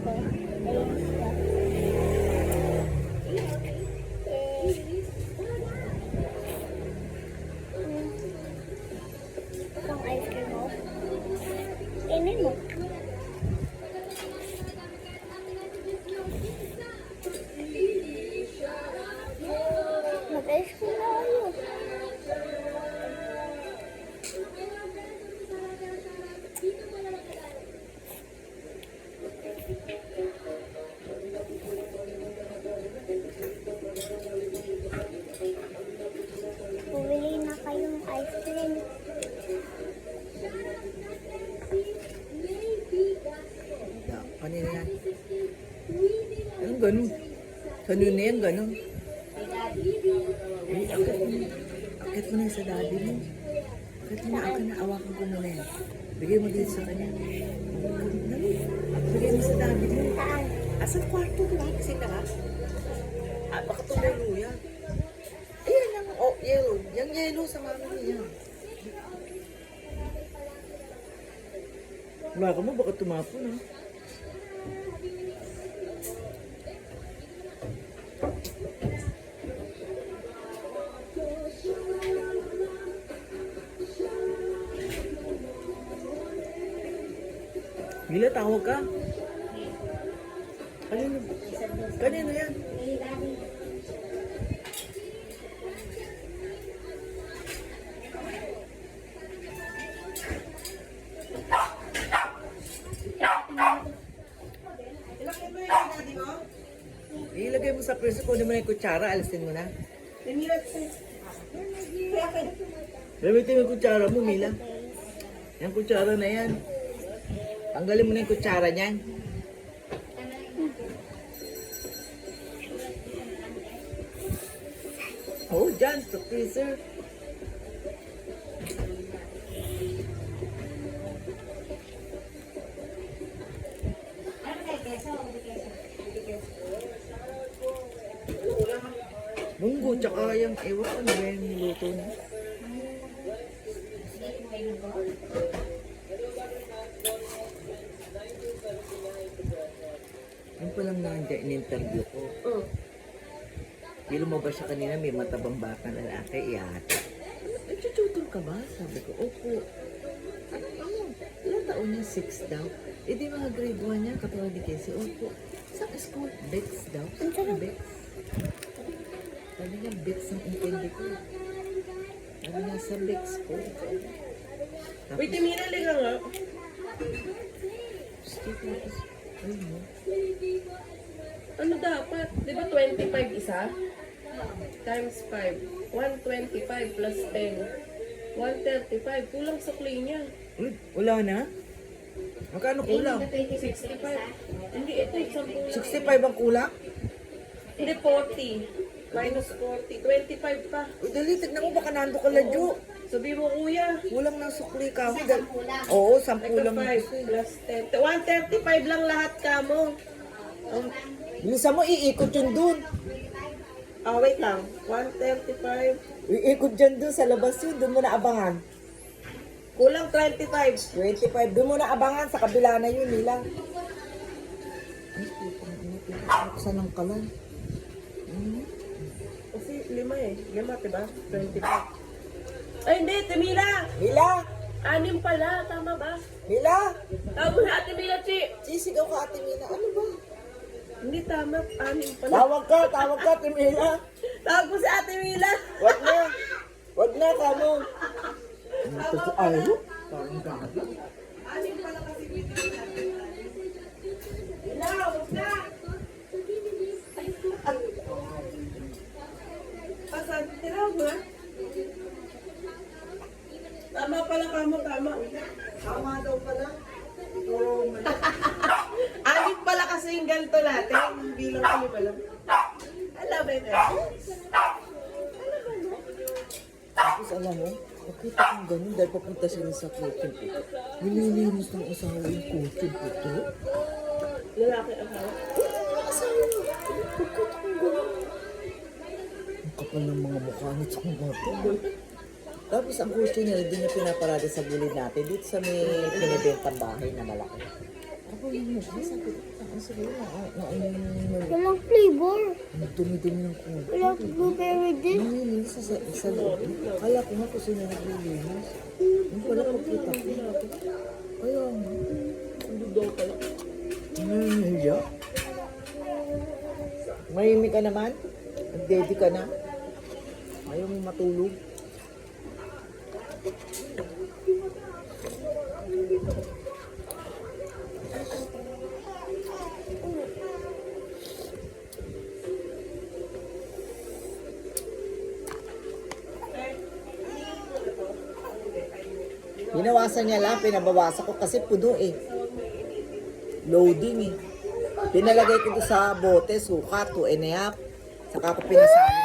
Itong ice cream mo. Kainin mo. Mag-ice cream na kayo. Bumili na kayong ice cream. Kanina yan. Anong ganun? Kanina yan, ganun. Eh, akit mo na sa daddy mo. Akit mo na, akin na, awakan ko muna yan. Bigay mo dito sa kanya. Dali. Bigay mo sa daddy mo. Saan? Asa kwarto ko lang? Kasi na ka? Baka tumalo yan. Ayan ang yellow. Yung yellow sa mami niya. Wala ka mo, baka tumapon ha. Mila, tawag ka. Kanino? Kanino yan? Ilagay mo sa preso, kunin mo na yung kutsara, alisin mo na. Gamitin mo yung kutsara mo, Mila. Yung kutsara na yan. Tanggalin mo na yung kutsara niyan. Oh, dyan, sa freezer. Munggo, tsaka yung ewan ko na yung niluto niya. Yung palang nandiyan, in-interview ko. Di lumabas siya kanina, may matabang bata na lalaki, iyata. Nagtututol ka ba? Sabi ko, opo. Ilang taon niya? 6 daw. Eh di mga grade 1 niya, katulad ni Casey, opo. Saan school? Bex daw. Saan Bex? Sabi niya, Bex ang intindi ko. Sabi niya, sa Bex po. Wait, Timira, liga nga. Tapos, ayun mo. Ano dapat? Di ba 25 isa? Times 5. 125 plus 10. 135. Kulang sa clay niya. Uy, wala na? Magkano kulang? 65. Hindi, ito. 10. 65 ang kulang? Hindi, 40. Minus 40. 25 pa. Uy, dali, tignan mo baka nando ka ladyo. Sabi mo, kuya. Kulang ng sukli ka. Oo, 10 Ito lang. 5 plus 10. 135 lang lahat ka mo. Minsan mo, iikot yun dun. Ah, wait lang. 135. Iikot dyan dun sa labas yun. Dun mo na abangan. Kulang 25. 25. Dun mo na abangan. Sa kabila na yun, nila. Ay, buksan ng kalan. Kasi 5 eh. 5, diba? 25. Ay, hindi. Timila. Mila! 6 pala. Tama ba? Mila! Tawag mo na Ate Mila, Chi. Sisigaw ka, Ate Mila. Ano ba? Hindi tama. 6 pala. Tawag ka, Ate Mila. Tawag mo si Ate Mila. Wag na. Wag na, kamo. Ito si Ayo. Parang gaga. 6 pala kasi Mila, huwag na. Pasan, tinawag mo na. Tama pala kamo, tama. Tama daw pala. Oo, man. 6 pala kasi yung ganito natin. Bilang kayo pala. Alam ba yun? Tapos alam mo, nakita kong ganun dahil papunta sila sa coaching po. Nililinis ng asawa yung coaching po to. Lalaki ang hawak. Asawa! Pagkita kong ganun. Ang kapal ng mga mukha nito sa kong gato. Tapos ang coaching nila, din niya pinaparada sa gulid natin. Dito sa may pinibentang bahay na malaki. Ako yung mukha, sabi ko, Ang siguro na ano yung Walang flavor. dumi-dumi ng kulay. Walang blueberry din. Nanginig sa loob. Kala ko nga kung sino naglilinis. Yung pala pagkita ko. Kaya nga. Hindi daw pala. Nanginig. Mahimik ka naman? Nag-daddy ka na? Ayaw mo matulog? Binawasan niya lang, pinabawasan ko kasi puno eh. Loading eh. Pinalagay ko doon sa bote, suka, 2.5. Saka ko pinasali